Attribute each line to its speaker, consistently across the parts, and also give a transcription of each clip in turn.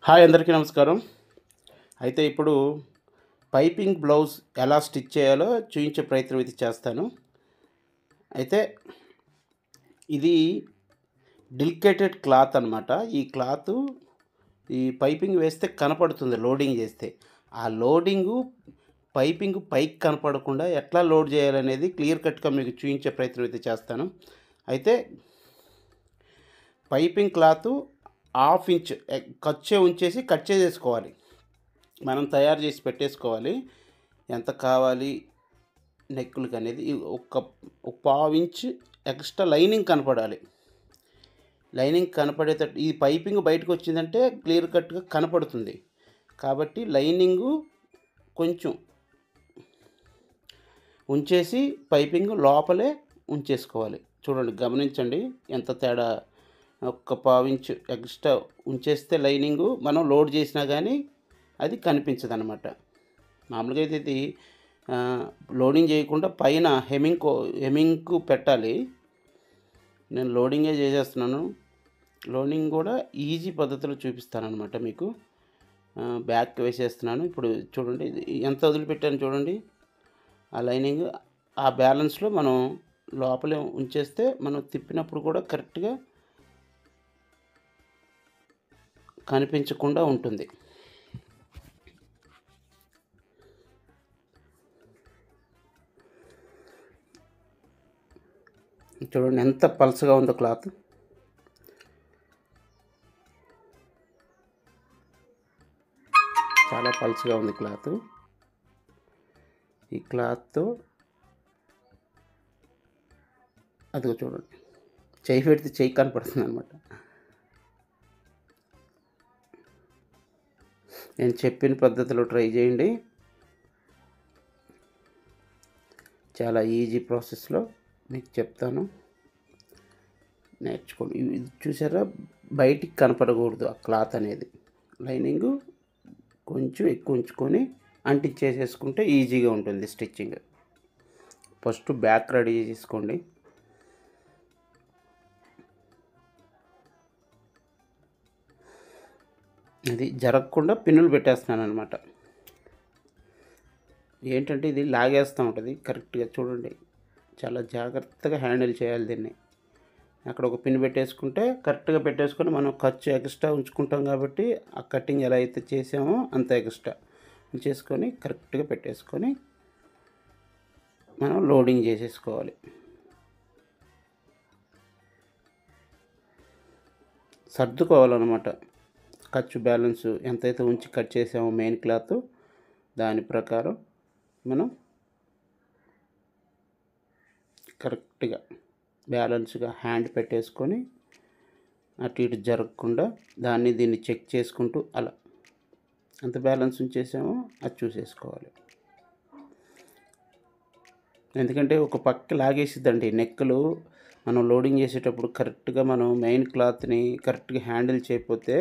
Speaker 1: Hi అందరికీ నమస్కారం. అయితే ఇప్పుడు పైపింగ్ బ్లౌజ్ ఎలా స్టిచ్ చేయాలో చూయించే ప్రయత్నం అయితే చేస్తాను. అయితే ఇది డెలికేటెడ్ క్లాత్ అనమాట. ఈ క్లాతు ఈ పైపింగ్ వేస్తే కనపడుతుంది లోడింగ్ చేస్తే. ఆ లోడింగు పైపింగ్ పైకి కనపడకుండా ఎట్లా లోడ్ చేయాలనేది క్లియర్ కట్‌గా మీకు చూయించే ప్రయత్నం అయితే చేస్తాను. అయితే పైపింగ్ క్లాతు హాఫ్ ఇంచ్ ఖర్చే ఉంచేసి కట్ చేసేసుకోవాలి. మనం తయారు చేసి పెట్టేసుకోవాలి. ఎంత కావాలి నెక్కులకనేది ఒక పావు ఇంచ్ ఎక్స్ట్రా లైనింగ్ కనపడాలి. లైనింగ్ కనపడేటట్టు ఈ పైపింగ్ బయటకొచ్చిందంటే క్లియర్ కట్‌గా కనపడుతుంది. కాబట్టి లైనింగు కొంచెం ఉంచేసి పైపింగ్ లోపలే ఉంచేసుకోవాలి. చూడండి గమనించండి ఎంత తేడా. ఒక పావించు ఎక్స్ట్రా ఉంచేస్తే లైనింగు మనం లోడ్ చేసినా కానీ అది కనిపించదనమాట. మామూలుగా అయితే ఇది లోడింగ్ చేయకుండా పైన హెమ్మింగ్‌కు పెట్టాలి. నేను లోడింగే చేసేస్తున్నాను. లోడింగ్ కూడా ఈజీ పద్ధతిలో చూపిస్తాననమాట మీకు. బ్యాక్ వేసేస్తున్నాను. ఇప్పుడు చూడండి ఇది ఎంత వదిలిపెట్టాను చూడండి. ఆ లైనింగ్ ఆ బ్యాలెన్స్‌లో మనం లోపలే ఉంచేస్తే మనం తిప్పినప్పుడు కూడా కరెక్ట్‌గా కనిపించకుండా ఉంటుంది. చూడండి ఎంత పల్చగా ఉందో క్లాత్. చాలా పల్చగా ఉంది క్లాత్. ఈ క్లాత్‌తో అదిగో చూడండి చెయ్యి పెడితే చెయ్యి కనపడుతుందనమాట. నేను చెప్పిన పద్ధతిలో ట్రై చేయండి. చాలా ఈజీ ప్రాసెస్‌లో మీకు చెప్తాను. నేర్చుకోండి. ఇది చూసారా బయటికి కనపడకూడదు ఆ క్లాత్ అనేది. లైనింగు కొంచెం ఎక్కువ ఉంచుకొని అంటించేసేసుకుంటే ఈజీగా ఉంటుంది స్టిచ్చింగ్. ఫస్ట్ బ్యాక్ రెడీ చేసుకోండి. అది జరగకుండా పిన్నులు పెట్టేస్తున్నానమాట. ఏంటంటే ఇది లాగేస్తూ ఉంటుంది. కరెక్ట్‌గా చూడండి. చాలా జాగ్రత్తగా హ్యాండిల్ చేయాలి దీన్ని. అక్కడ ఒక పిన్ పెట్టేసుకుంటే కరెక్ట్‌గా పెట్టేసుకొని మనం ఖర్చు ఎక్స్ట్రా ఉంచుకుంటాం కాబట్టి ఆ కటింగ్ ఎలా అయితే చేసామో అంత ఎక్స్ట్రా ఉంచేసుకొని కరెక్ట్‌గా పెట్టేసుకొని మనం లోడింగ్ చేసేసుకోవాలి. సర్దుకోవాలన్నమాట. ఖర్చు బ్యాలెన్స్ ఎంతైతే ఉంచి కట్ చేసామో మెయిన్ క్లాత్ దాని ప్రకారం మనం కరెక్ట్‌గా బ్యాలెన్స్‌గా హ్యాండ్ పెట్టేసుకొని అటు ఇటు జరగకుండా దీన్ని చెక్ చేసుకుంటూ అలా ఎంత బ్యాలెన్స్ ఉంచేసామో అది చూసేసుకోవాలి. ఎందుకంటే ఒక పక్క లాగేసిద్దండి నెక్కులు. మనం లోడింగ్ చేసేటప్పుడు కరెక్ట్‌గా మనం మెయిన్ క్లాత్‌ని కరెక్ట్‌గా హ్యాండిల్ చేయకపోతే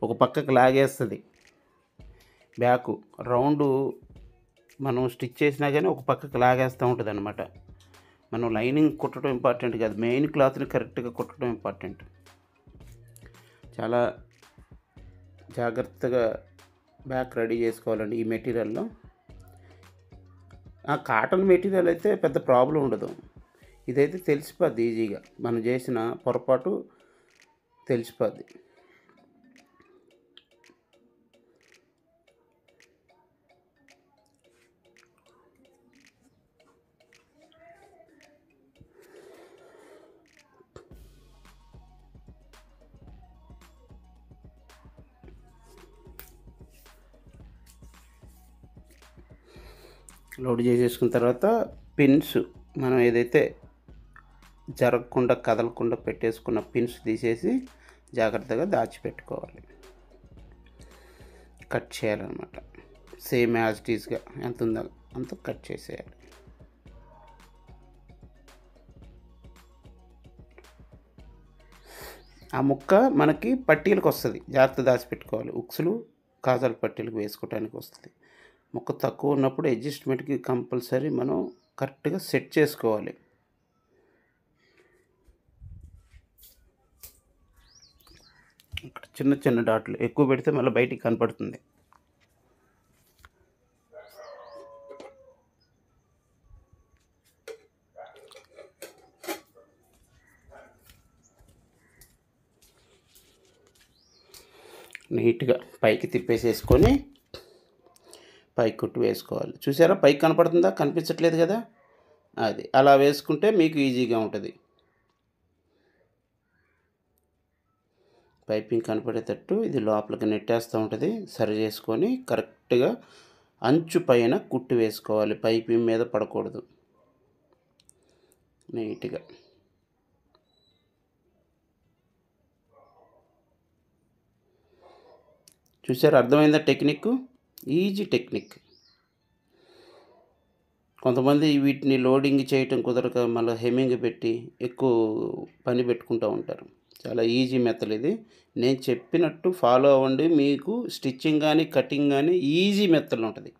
Speaker 1: ఒక పక్కకు లాగేస్తుంది. బ్యాకు రౌండు మనం స్టిచ్ చేసినా కానీ ఒక పక్కకు లాగేస్తూ ఉంటుందన్నమాట. మనం లైనింగ్ కుట్టడం ఇంపార్టెంట్ కాదు, మెయిన్ క్లాత్‌ని కరెక్ట్‌గా కుట్టడం ఇంపార్టెంట్. చాలా జాగ్రత్తగా బ్యాక్ రెడీ చేసుకోవాలండి ఈ మెటీరియల్‌లో. కాటన్ మెటీరియల్ అయితే పెద్ద ప్రాబ్లం ఉండదు. ఇదైతే తెలిసిపోద్ది ఈజీగా. మనం చేసిన పొరపాటు తెలిసిపోద్ది. లోడ్ చేసేసుకున్న తర్వాత పిన్స్ మనం ఏదైతే జరగకుండా కదలకుండా పెట్టేసుకున్న పిన్స్ తీసేసి జాగ్రత్తగా దాచిపెట్టుకోవాలి. కట్ చేయాలన్నమాట. సేమ్ యాజ్ ఇట్ ఈస్‌గా ఎంత ఉందో అంత కట్ చేసేయాలి. ఆ ముక్క మనకి పట్టీలకు వస్తుంది. జాగ్రత్త దాచిపెట్టుకోవాలి. ఉక్సులు కాజాల పట్టీలకు వేసుకోవడానికి వస్తుంది. ముక్క తక్కువ ఉన్నప్పుడు అడ్జస్ట్మెంట్‌కి కంపల్సరీ మనం కరెక్ట్‌గా సెట్ చేసుకోవాలి. ఇక్కడ చిన్న చిన్న డాట్లు ఎక్కువ పెడితే మళ్ళీ బయటికి కనపడుతుంది. నీట్గా పైకి తిప్పేసేసుకొని పైకి కుట్టు వేసుకోవాలి. చూసారా పైకి కనపడుతుందా? కనిపించట్లేదు కదా, అది అలా వేసుకుంటే మీకు ఈజీగా ఉంటుంది. పైపింగ్ కనపడేటట్టు ఇది లోపలికి నెట్టేస్తూ ఉంటుంది. సరి చేసుకొని కరెక్ట్గా అంచు పైన కుట్టు వేసుకోవాలి, పైపింగ్ మీద పడకూడదు. నీట్గా చూసారా, అర్థమైందా టెక్నిక్? Easy technique. కొంతమంది వీటిని లోడింగ్ చేయటం కుదరక మళ్ళీ హెమ్మింగ్ పెట్టి ఎక్కువ పని పెట్టుకుంటూ ఉంటారు. చాలా ఈజీ మెథడ్ ఇది. నేను చెప్పినట్టు ఫాలో అవ్వండి, మీకు స్టిచ్చింగ్ కానీ కటింగ్ కానీ ఈజీ మెథడ్ ఉంటుంది.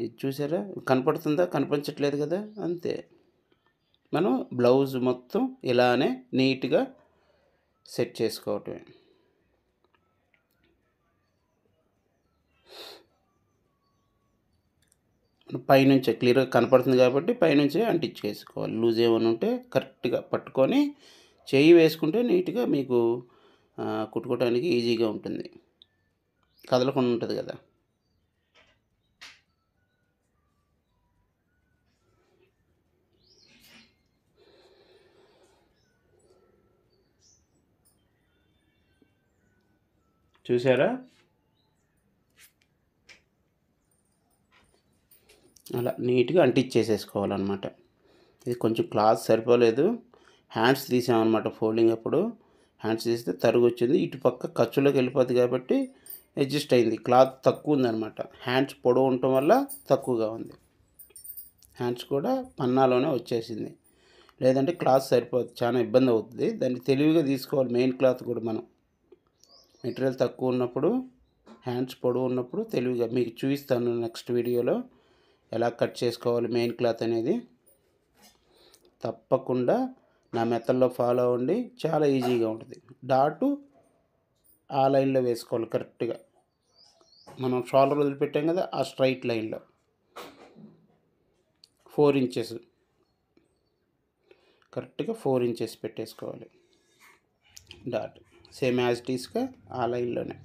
Speaker 1: ఇది చూసారా కనపడుతుందా? కనిపించట్లేదు కదా, అంతే. మనం బ్లౌజ్ మొత్తం ఇలానే నీట్గా సెట్ చేసుకోవటమే. పైనుంచే క్లియర్గా కనపడుతుంది కాబట్టి పైనుంచే అంటించేసుకోవాలి. లూజ్ ఏమైనా ఉంటే కరెక్ట్గా పట్టుకొని చేయి వేసుకుంటే నీట్గా మీకు కుట్టుకోవడానికి ఈజీగా ఉంటుంది, కదలకుండా ఉంటుంది కదా. చూసారా, అలా నీట్గా అంటించేసేసుకోవాలన్నమాట. ఇది కొంచెం క్లాత్ సరిపోలేదు, హ్యాండ్స్ తీసామన్నమాట. ఫోల్డింగ్ అప్పుడు హ్యాండ్స్ తీస్తే తరుగు వచ్చింది, ఇటుపక్క ఖర్చులోకి వెళ్ళిపోద్ది కాబట్టి అడ్జస్ట్ అయింది. క్లాత్ తక్కువ ఉందన్నమాట, హ్యాండ్స్ పొడవు ఉండటం వల్ల తక్కువగా ఉంది. హ్యాండ్స్ కూడా పన్నాలోనే వచ్చేసింది, లేదంటే క్లాత్ సరిపోదు, చాలా ఇబ్బంది అవుతుంది. దాన్ని తెలివిగా తీసుకోవాలి. మెయిన్ క్లాత్ కూడా మనం మెటీరియల్ తక్కువ ఉన్నప్పుడు, హ్యాండ్స్ పొడవు ఉన్నప్పుడు తెలివిగా మీకు చూపిస్తాను నెక్స్ట్ వీడియోలో ఎలా కట్ చేసుకోవాలి మెయిన్ క్లాత్ అనేది. తప్పకుండా నా మెథడ్లో ఫాలో అవ్వండి, చాలా ఈజీగా ఉంటుంది. డాటు ఆ లైన్లో వేసుకోవాలి కరెక్ట్గా. మనం షోల్డర్ వదిలిపెట్టాం కదా, ఆ స్ట్రైట్ లైన్లో 4 ఇంచెస్ కరెక్ట్గా 4 ఇంచెస్ పెట్టేసుకోవాలి డాట్, సేమ్ యాజ్ ఇట్ ఈస్గా ఆ లైన్లోనే.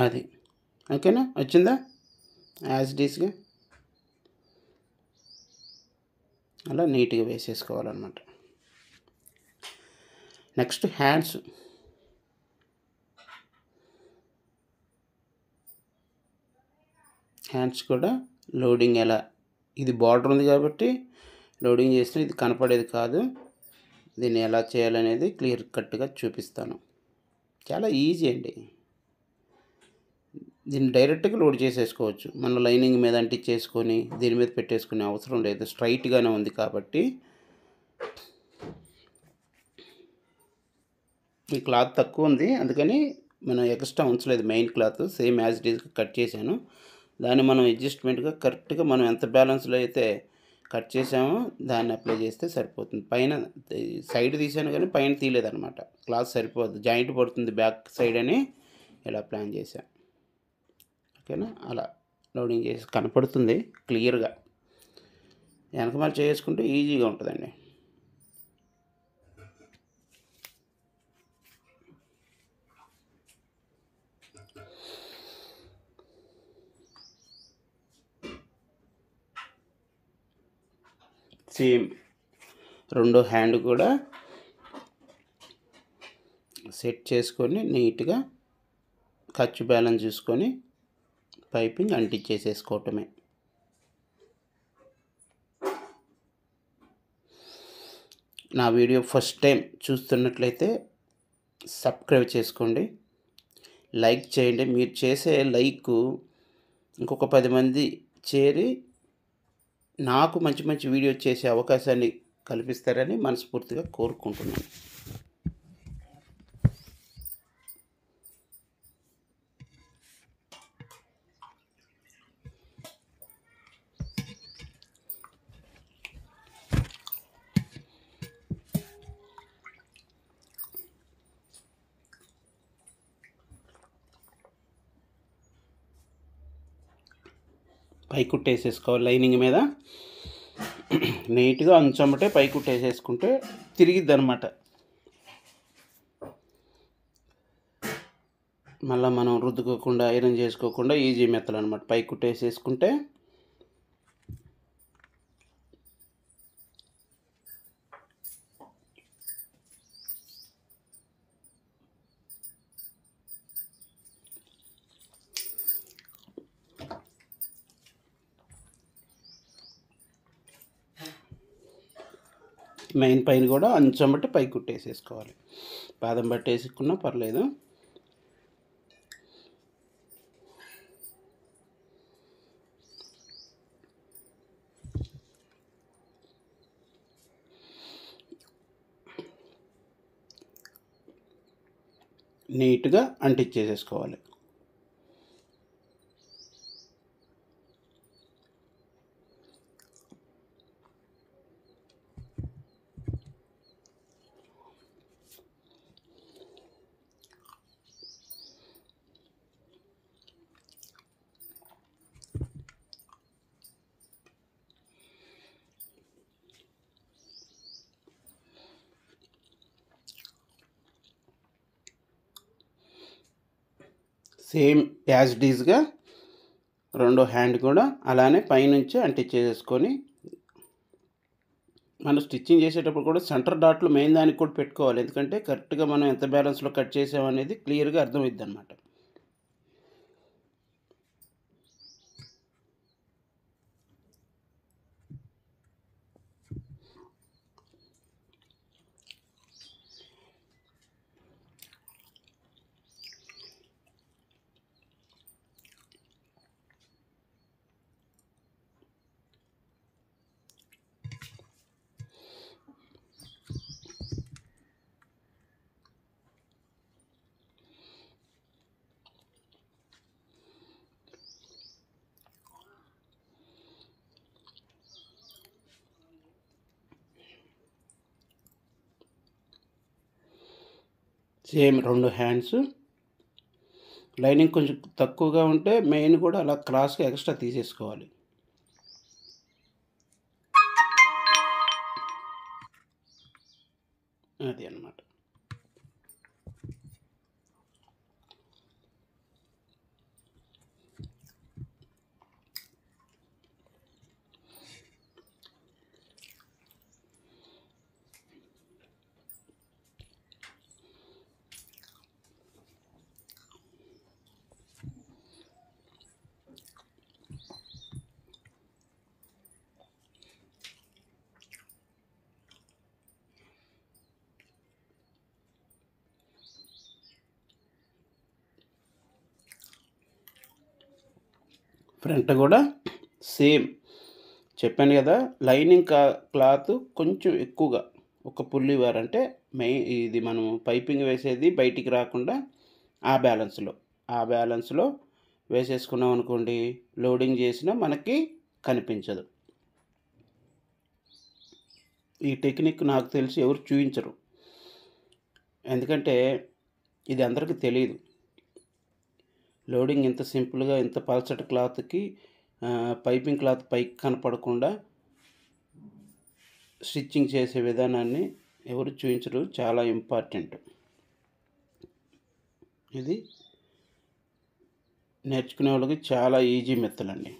Speaker 1: అది ఓకేనా, వచ్చిందా యాజ్ ఇట్ ఈస్గా అలా నీట్గా వేసేసుకోవాలన్నమాట. Next hands. హ్యాండ్స్ కూడా లోడింగ్ ఎలా, ఇది బార్డర్ ఉంది కాబట్టి లోడింగ్ చేస్తే ఇది కనపడేది కాదు. దీన్ని ఎలా చేయాలనేది క్లియర్ కట్గా చూపిస్తాను. చాలా ఈజీ అండి. దీన్ని డైరెక్ట్గా లోడ్ చేసేసుకోవచ్చు. మన లైనింగ్ మీద అంటించేసుకొని దీని మీద పెట్టేసుకునే అవసరం లేదు, స్ట్రైట్గానే ఉంది కాబట్టి. ఈ క్లాత్ తక్కువ ఉంది అందుకని మనం ఎక్స్ట్రా ఉంచలేదు, main cloth same as it ఈస్గా కట్ చేశాను. దాన్ని మనం అడ్జస్ట్మెంట్గా కరెక్ట్గా మనం ఎంత బ్యాలెన్స్లో అయితే కట్ చేసామో దాన్ని అప్లై చేస్తే సరిపోతుంది. పైన సైడ్ తీసాను కానీ పైన తీయలేదన్నమాట, క్లాత్ సరిపోదు, జాయింట్ పడుతుంది బ్యాక్ సైడ్ అని ఇలా ప్లాన్ చేశాను. ఓకేనా, అలా లోడింగ్ చేసి కనపడుతుంది క్లియర్గా. వెనకమాల చేసుకుంటే ఈజీగా ఉంటుందండి. సేమ్ రెండో హ్యాండ్ కూడా సెట్ చేసుకొని నీట్గా ఖర్చు బ్యాలెన్స్ చూసుకొని పైపింగ్ అంటించేసేసుకోవటమే. నా వీడియో ఫస్ట్ టైం చూస్తున్నట్లయితే సబ్స్క్రైబ్ చేసుకోండి, లైక్ చేయండి. మీరు చేసే లైక్ ఇంకొక 10 మంది చేరి నాకు మంచి మంచి వీడియో చేసే అవకాశాన్ని కల్పిస్తారని మనస్ఫూర్తిగా కోరుకుంటున్నాను. పై కుట్టేసేసుకోవాలి. లైనింగ్ మీద నీట్గా అంచమ్మటే పై కుట్టేసేసుకుంటే తిరిగిద్ది అనమాట. మళ్ళీ మనం రుద్దుకోకుండా ఐరన్ చేసుకోకుండా ఈజీ మెథడ్ అనమాట. పై కుట్టేసేసుకుంటే మెయిన్ పైన కూడా అంచం బట్టి పై కుట్టేసేసుకోవాలి. పాదం బట్టి వేసుకున్నా పర్లేదు. నీట్గా అంటించేసేసుకోవాలి. సేమ్ యాజ్ ఇట్ ఈజ్గా రెండో హ్యాండ్ కూడా అలానే పైనుంచి అంటించేసుకొని మనం స్టిచ్చింగ్ చేసేటప్పుడు కూడా సెంటర్ డాట్లు మెయిన్ దానికి కూడా పెట్టుకోవాలి. ఎందుకంటే కరెక్ట్గా మనం ఎంత బ్యాలెన్స్లో కట్ చేసామనేది క్లియర్గా అర్థమవుద్ది అనమాట. సేమ్ రెండు హ్యాండ్స్ లైనింగ్ కొంచెం తక్కువగా ఉంటే మెయిన్ కూడా అలా క్రాస్గా ఎక్స్ట్రా తీసేసుకోవాలి. అది అన్నమాట. ఫ్రంట్ కూడా సేమ్ చెప్పాను కదా, లైనింగ్ క్లాత్ కొంచెం ఎక్కువగా ఒక పుల్లి అంటే ఇది మనం పైపింగ్ వేసేది బయటికి రాకుండా ఆ బ్యాలెన్స్లో వేసేసుకున్నాం అనుకోండి, లోడింగ్ చేసినా మనకి కనిపించదు. ఈ టెక్నిక్ నాకు తెలిసి ఎవరు చూపించరు, ఎందుకంటే ఇది అందరికీ తెలియదు. లోడింగ్ ఇంత సింపుల్గా ఇంత పల్చటి క్లాత్కి పైపింగ్ క్లాత్ పైకి కనపడకుండా స్టిచ్చింగ్ చేసే విధానాన్ని ఎవరు చూపించరు. చాలా ఇంపార్టెంట్. ఇది నేర్చుకునే వాళ్ళకి చాలా ఈజీ మెథడ్ అండి.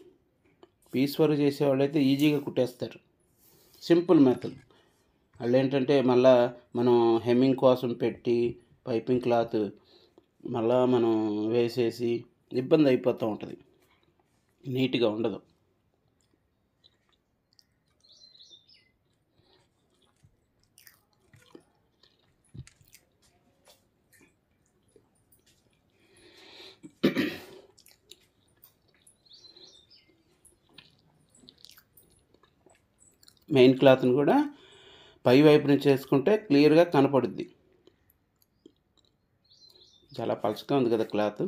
Speaker 1: పీస్ వర్క్ చేసేవాళ్ళు అయితే ఈజీగా కుట్టేస్తారు. Simple method. వాళ్ళు ఏంటంటే మళ్ళా మనం హెమ్మింగ్ కోసం పెట్టి పైపింగ్ క్లాత్ మళ్ళా మనం వేసేసి ఇబ్బంది అయిపోతూ ఉంటుంది, నీట్గా ఉండదు. మెయిన్ క్లాత్ని కూడా పై వైపు నుంచి వేసుకుంటే క్లియర్గా కనపడుద్ది. చాలా పలుచగా ఉంది కదా క్లాత్.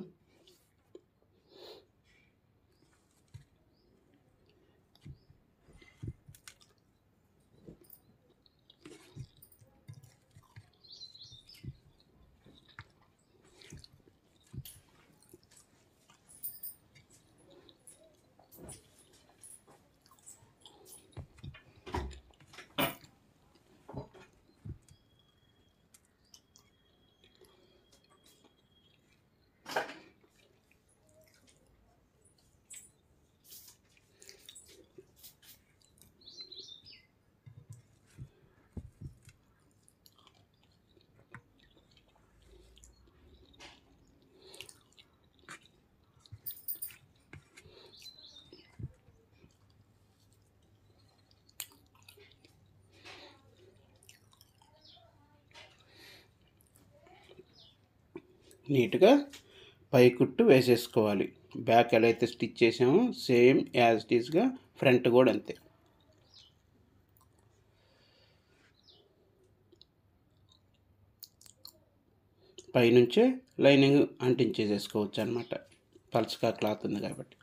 Speaker 1: నీట్గా పై కుట్టు వేసేసుకోవాలి. బ్యాక్ ఎలా అయితే స్టిచ్ చేసామో సేమ్ యాజ్ ఇట్ ఈస్గా ఫ్రంట్ కూడా అంతే. పైనుంచే లైనింగ్ అంటించేసేసుకోవచ్చు అన్నమాట, పల్చగా క్లాత్ ఉంది కాబట్టి.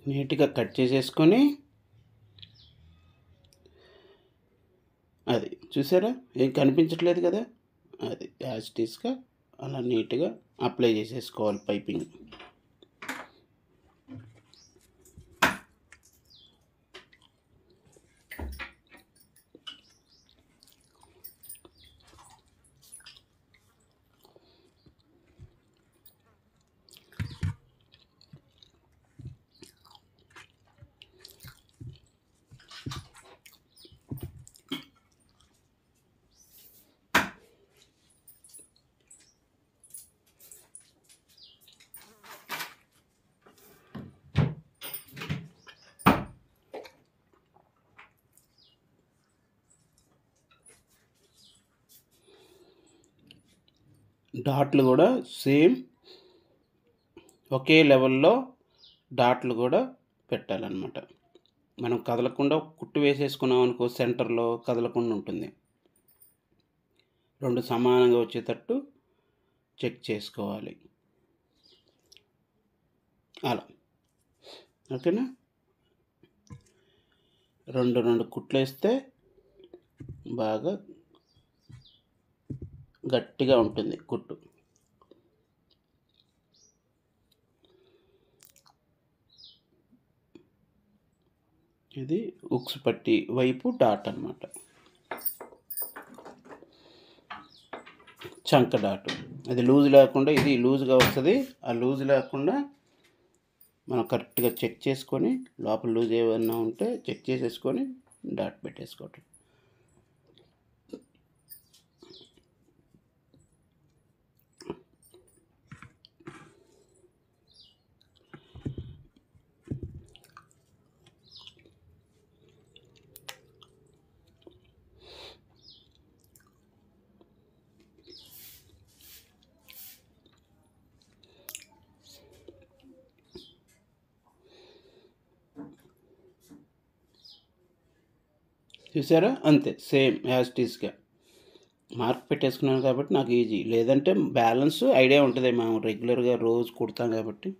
Speaker 1: నీట్గా కట్ చేసేసుకొని, అది చూసారా, ఏం కనిపించట్లేదు కదా, అది యాజ్ ఇట్ ఈస్గా అలా నీట్గా అప్లై చేసేసుకోవాలి పైపింగ్. డాట్లు కూడా సేమ్ ఒకే లెవెల్లో డాట్లు కూడా పెట్టాలన్నమాట. మనం కదలకుండా కుట్టు వేసేసుకున్నాం అనుకో, సెంటర్లో కదలకుండా ఉంటుంది. రెండు సమానంగా వచ్చేటట్టు చెక్ చేసుకోవాలి. అలా ఓకేనా. రెండు కుట్లు వేస్తే బాగా గట్టిగా ఉంటుంది కుట్టు. ఇది ఉక్స్ పట్టి వైపు డాట్ అన్నమాట, చంక డాట్. అది లూజ్ లేకుండా, ఇది లూజ్గా వస్తుంది. ఆ లూజ్ లేకుండా మనం కరెక్ట్గా చెక్ చేసుకొని, లోపల లూజ్ ఏమన్నా ఉంటే చెక్ చేసేసుకొని డాట్ పెట్టేసుకోవటం. చూసారా, అంతే సేమ్ యాజ్ ఇట్ ఈస్గా మార్క్ పెట్టేసుకున్నాను కాబట్టి నాకు ఈజీ. లేదంటే బ్యాలెన్స్ ఐడియా ఉంటుంది, మనం రెగ్యులర్గా రోజు కుడతాం కాబట్టి.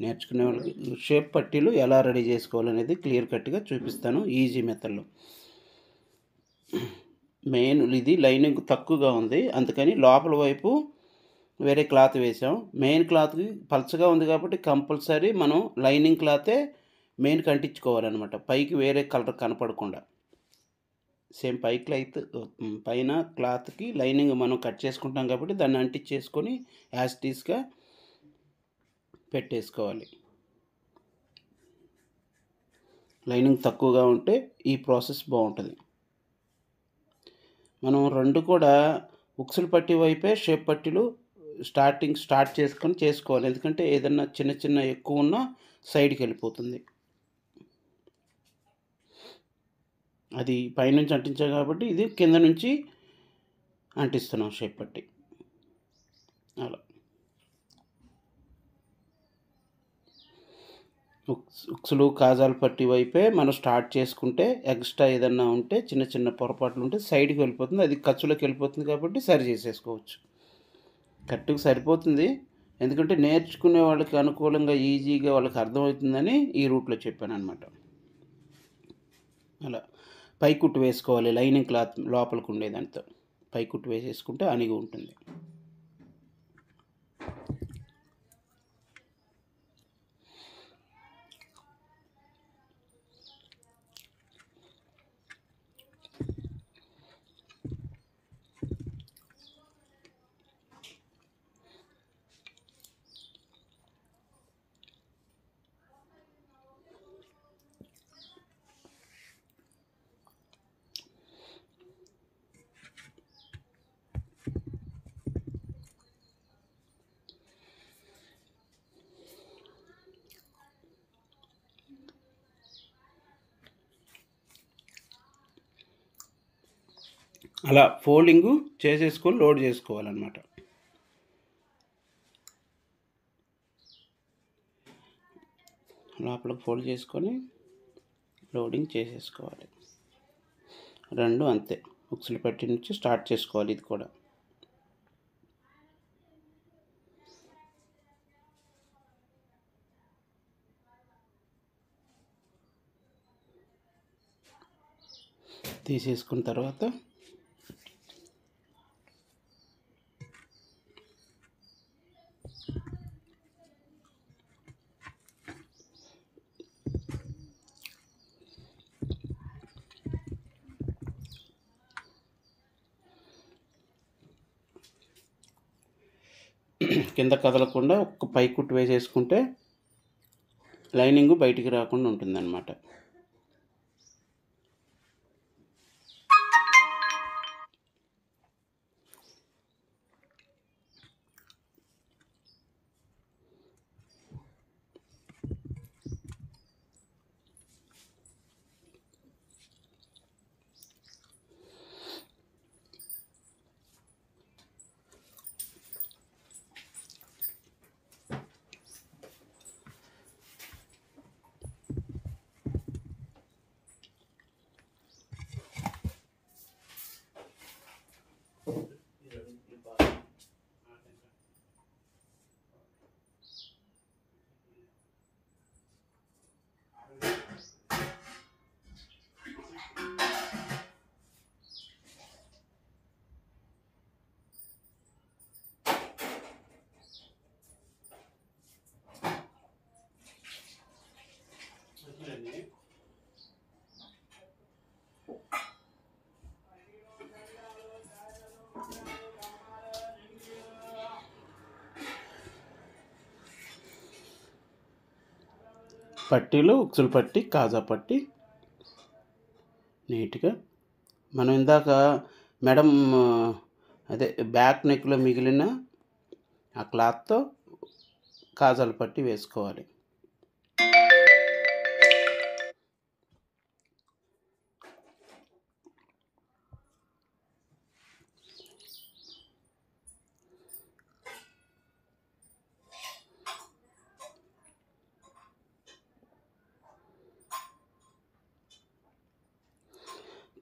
Speaker 1: నేర్చుకునే వాళ్ళకి షేప్ పట్టీలు ఎలా రెడీ చేసుకోవాలనేది క్లియర్ కట్గా చూపిస్తాను ఈజీ మెథడ్లో. మెయిన్ ఇది లైనింగ్ తక్కువగా ఉంది, అందుకని లోపల వైపు వేరే క్లాత్ వేసాం. మెయిన్ క్లాత్‌కి పలచగా ఉంది కాబట్టి కంపల్సరీ మనం లైనింగ్ క్లాతే మెయిన్‌కి అంటించుకోవాలనమాట, పైకి వేరే కలర్ కనపడకుండా. సేమ్ పైన క్లాత్‌కి లైనింగ్ మనం కట్ చేసుకుంటాం కాబట్టి దాన్ని అంటించేసుకొని యాజ్ ఇట్ ఈస్‌గా పెట్టేసుకోవాలి. లైనింగ్ తక్కువగా ఉంటే ఈ ప్రాసెస్ బాగుంటుంది. మనం 2 కూడా ఉక్సుల పట్టీ వైపే షేప్ పట్టీలు స్టార్ట్ చేసుకోవాలి. ఎందుకంటే ఏదన్నా చిన్న చిన్న ఎక్కువ ఉన్నా సైడ్కి వెళ్ళిపోతుంది. అది పైనుంచి అంటించాం కాబట్టి ఇది కింద నుంచి అంటిస్తున్నాం షేప్ పట్టీ. అలా ఉక్సులు కాజాల పట్టీ వైపే మనం స్టార్ట్ చేసుకుంటే ఎక్స్ట్రా ఏదన్నా ఉంటే చిన్న చిన్న పొరపాట్లు ఉంటే సైడ్కి వెళ్ళిపోతుంది, అది ఖర్చులోకి వెళ్ళిపోతుంది కాబట్టి సరి చేసేసుకోవచ్చు. కరెక్ట్‌గా సరిపోతుంది. ఎందుకంటే నేర్చుకునే వాళ్ళకి అనుకూలంగా ఈజీగా వాళ్ళకి అర్థమవుతుందని ఈ రూట్లో చెప్పాననమాట. అలా పై కుట్టు వేసుకోవాలి, లైనింగ్ క్లాత్ లోపలికి ఉండేదాంతో పై కుట్టు వేసేసుకుంటే అణిగి ఉంటుంది. అలా ఫోల్డింగు చేసేసుకొని లోడ్ చేసుకోవాలన్నమాట. లోపలికి ఫోల్డ్ చేసుకొని లోడింగ్ చేసేసుకోవాలి. 2 అంతే, ఉక్సుల పట్టీ నుంచి స్టార్ట్ చేసుకోవాలి. ఇది కూడా తీసేసుకున్న తర్వాత కింద కదలకుండా ఒక్క పై కుట్టు వేసేసుకుంటే లైనింగ్ బయటికి రాకుండా ఉంటుందన్నమాట. పట్టీలు ఉక్సుల పట్టీ, కాజా పట్టీ నీట్గా మనం ఇందాక మేడం అదే బ్యాక్ నెక్లో మిగిలిన ఆ క్లాత్తో కాజాల పట్టీ వేసుకోవాలి.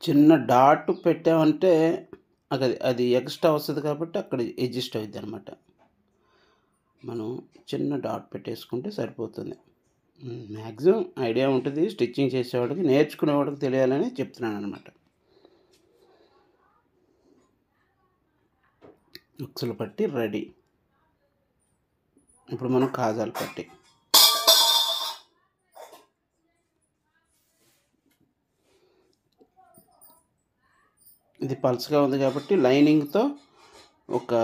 Speaker 1: చిన్న డాట్ పెట్టామంటే అది ఎక్స్ట్రా వస్తుంది కాబట్టి అక్కడ అడ్జస్ట్ అవుద్ది అనమాట. మనం చిన్న డాట్ పెట్టేసుకుంటే సరిపోతుంది. మ్యాక్సిమం ఐడియా ఉంటుంది స్టిచ్చింగ్ చేసేవాడికి, నేర్చుకునేవాడికి తెలియాలని చెప్తున్నాను అనమాట. ఉక్సుల పట్టి రెడీ. ఇప్పుడు మనం కాజాల పట్టి. ఇది పల్చగా ఉంది కాబట్టి లైనింగ్తో ఒక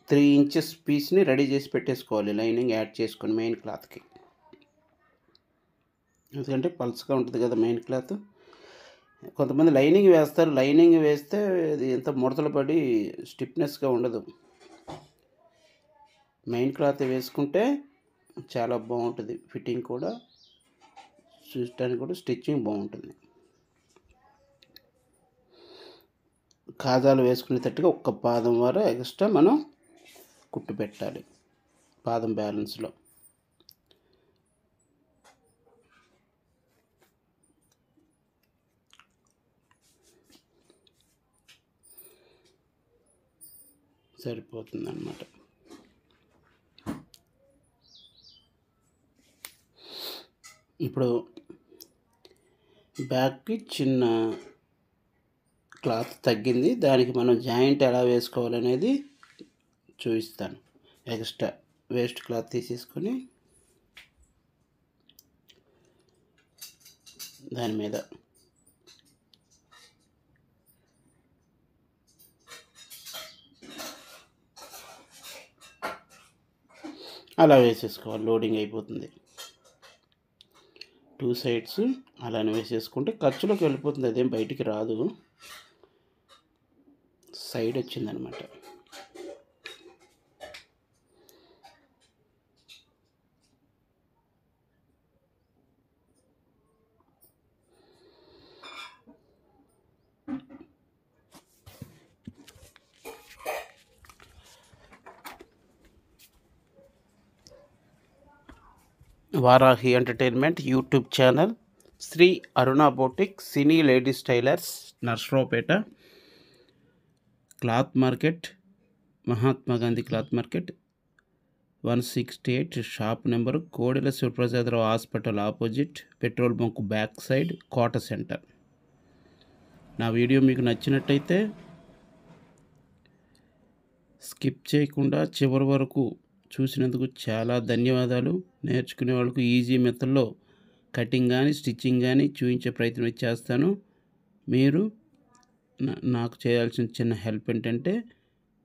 Speaker 1: 3 ఇంచెస్ పీస్ని రెడీ చేసి పెట్టేసుకోవాలి, లైనింగ్ యాడ్ చేసుకొని మెయిన్ క్లాత్కి. ఎందుకంటే పల్చగా ఉంటుంది కదా మెయిన్ క్లాత్. కొంతమంది లైనింగ్ వేస్తారు, లైనింగ్ వేస్తే ఇది ఎంత ముడతలు పడి స్టిఫ్నెస్గా ఉండదు. మెయిన్ క్లాత్ వేసుకుంటే చాలా బాగుంటుంది, ఫిట్టింగ్ కూడా, చూడటానికి కూడా స్టిచ్చింగ్ బాగుంటుంది. కాజాలు వేసుకునేటట్టుగా ఒక్క పాదం వరకు ఎక్స్ట్రా మనం కుట్టు పెట్టాలి, పాదం బ్యాలెన్స్లో. సరిపోతుంది అన్నమాట. ఇప్పుడు బ్యాక్కి చిన్న క్లాత్ తగ్గింది, దానికి మనం జాయింట్ ఎలా వేసుకోవాలనేది చూపిస్తాను. ఎక్స్ట్రా వేస్ట్ క్లాత్ తీసేసుకొని దాని మీద అలా వేసేసుకోవాలి, లోడింగ్ అయిపోతుంది. 2 సైడ్స్ అలానే వేసేసుకుంటే ఖర్చులోకి వెళ్ళిపోతుంది, అదేం బయటికి రాదు, సైడ్ వచ్చిందనమాట. Varahi entertainment YouTube channel, Shri అరుణ బోటిక్, సినీ ladies tailors, Narasaraopet, cloth market, Mahatma Gandhi cloth market, 168 shop number, Kodela Sivaprasadarao hospital opposite, petrol bunk back side, కోట సెంటర్. నా వీడియో మీకు నచ్చినట్టయితే స్కిప్ చేయకుండా చివరి వరకు చూసినందుకు చాలా ధన్యవాదాలు. నేర్చుకునే వాళ్ళకు ఈజీ మెథడ్లో కటింగ్ కానీ స్టిచ్చింగ్ కానీ చూపించే ప్రయత్నం చేస్తాను. మీరు నాకు చేయాల్సిన చిన్న హెల్ప్ ఏంటంటే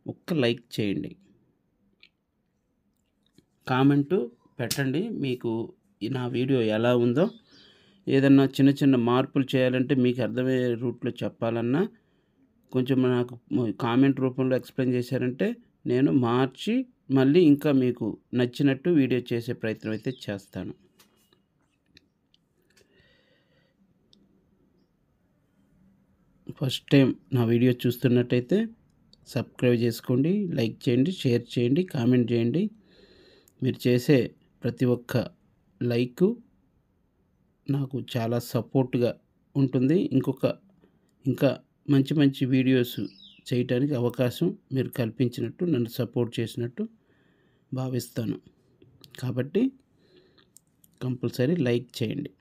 Speaker 1: ఒక్క లైక్ చేయండి, కామెంటు పెట్టండి, మీకు నా వీడియో ఎలా ఉందో. ఏదన్నా చిన్న చిన్న మార్పులు చేయాలంటే, మీకు అర్థమయ్యే రూట్లో చెప్పాలన్నా కొంచెం నాకు కామెంట్ రూపంలో ఎక్స్ప్లెయిన్ చేశారంటే నేను మార్చి మళ్ళీ ఇంకా మీకు నచ్చినట్టు వీడియో చేసే ప్రయత్నం అయితే చేస్తాను. ఫస్ట్ టైం నా వీడియో చూస్తున్నట్టయితే సబ్స్క్రైబ్ చేసుకోండి, లైక్ చేయండి, షేర్ చేయండి, కామెంట్ చేయండి. మీరు చేసే ప్రతి ఒక్క లైకు నాకు చాలా సపోర్ట్గా ఉంటుంది. ఇంకా మంచి మంచి వీడియోస్ చేయటానికి అవకాశం మీరు కల్పించినట్టు, నన్ను సపోర్ట్ చేసినట్టు భావిస్తాను. కాబట్టి కంపల్సరీ లైక్ చేయండి.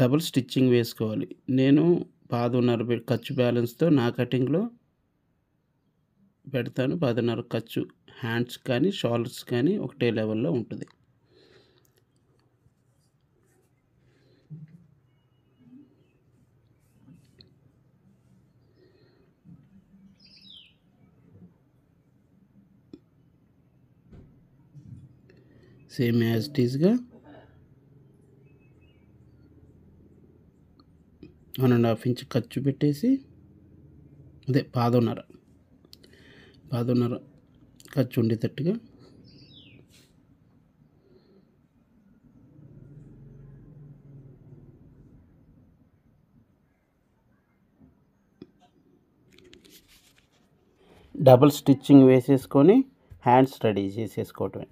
Speaker 1: డబుల్ స్టిచ్చింగ్ వేసుకోవాలి. నేను 1.5 ఖర్చు బ్యాలెన్స్తో నా కటింగ్లో పెడతాను. 1.5 ఖర్చు హ్యాండ్స్ కానీ షోల్డర్స్ కానీ ఒకటే లెవెల్లో ఉంటుంది. సేమ్ యాజ్ ఇట్ ఈస్గా 1.5 ఇంచ్ ఖర్చు పెట్టేసి, అదే 1.5 ఖర్చు ఉండేటట్టుగా డబుల్ స్టిచ్చింగ్ వేసేసుకొని హ్యాండ్స్ రెడీ చేసేసుకోవటమే.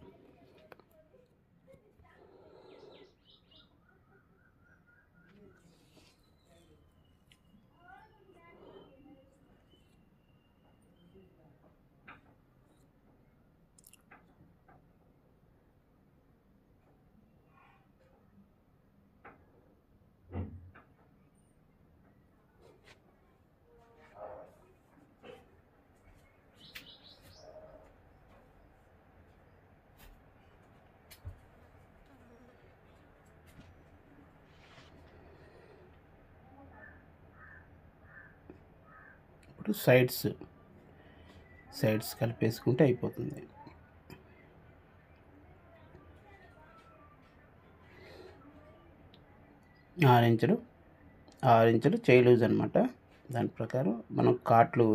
Speaker 1: ఇటు సైడ్స్ కలిపేసుకుంటే అయిపోతుంది. 6 ఇంచులు చేయి లూజ్ అనమాట. దాని ప్రకారం మనం కాట్లు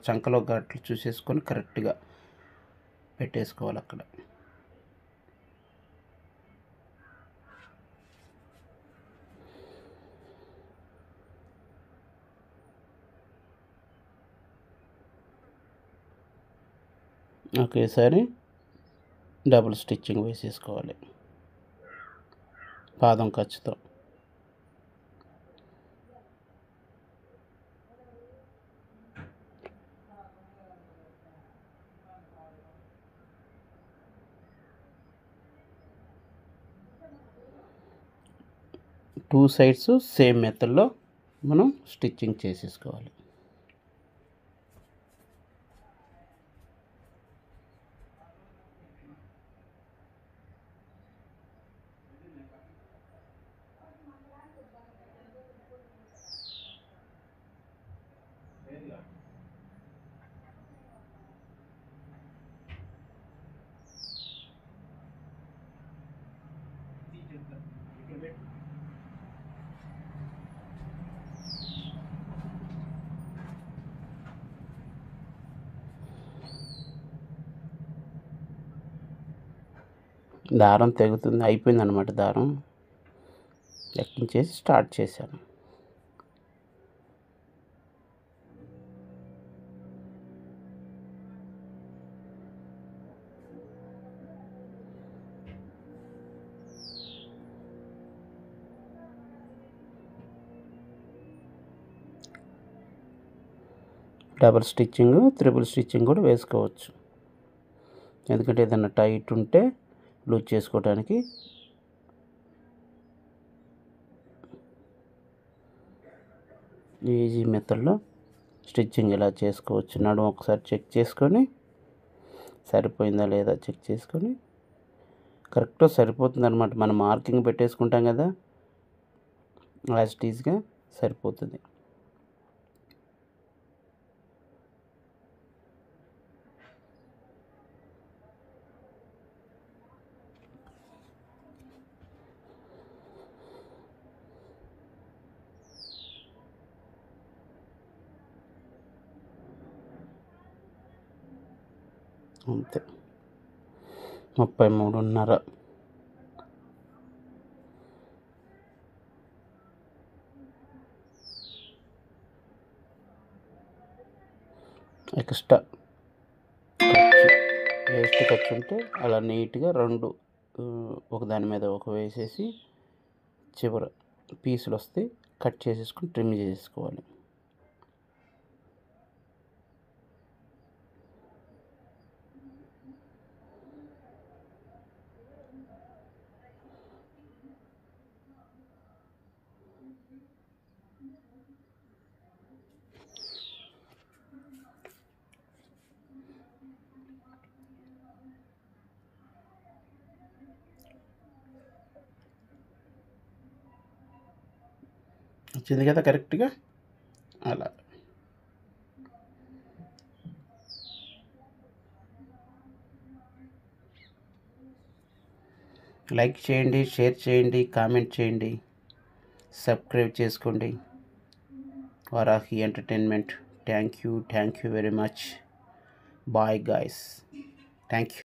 Speaker 1: చంకలో కాట్లు చూసేసుకొని కరెక్ట్గా పెట్టేసుకోవాలి అక్కడ. ఒకేసారి డబుల్ స్టిచ్చింగ్ వేసేసుకోవాలి పాదం ఖర్చుతో. టూ సైడ్స్ సేమ్ మెథడ్లో మనం స్టిచ్చింగ్ చేసేసుకోవాలి. దారం తెగుతుంది, అయిపోయిందనమాట. దారం ఎక్కించేసి స్టార్ట్ చేశాను. డబుల్ స్టిచ్చింగ్, త్రిబుల్ స్టిచ్చింగ్ కూడా వేసుకోవచ్చు. ఎందుకంటే ఏదైనా టైట్ ఉంటే లూజ్ చేసుకోవడానికి. ఈజీ మెథడ్లో స్టిచ్చింగ్ ఇలా చేసుకోవచ్చు. నడుము ఒకసారి చెక్ చేసుకొని సరిపోయిందా లేదా చెక్ చేసుకొని కరెక్ట్గా సరిపోతుంది అనమాట. మనం మార్కింగ్ పెట్టేసుకుంటాం కదా, యాజ్ ఇట్ ఈజ్గా సరిపోతుంది. అంతే, 33.5. ఎక్స్ట్రా వేస్ట్ ఖర్చు ఉంటే అలా నీట్గా రెండు ఒకదాని మీద ఒక వేసేసి చివర పీసులు వస్తే కట్ చేసేసుకొని ట్రిమ్ చేసేసుకోవాలి. వచ్చింది కదా కరెక్ట్గా. అలా లైక్ చేయండి, షేర్ చేయండి, కామెంట్ చేయండి, సబ్స్క్రైబ్ చేసుకోండి. Varahi entertainment. Thank you very much. Bye guys. Thank you.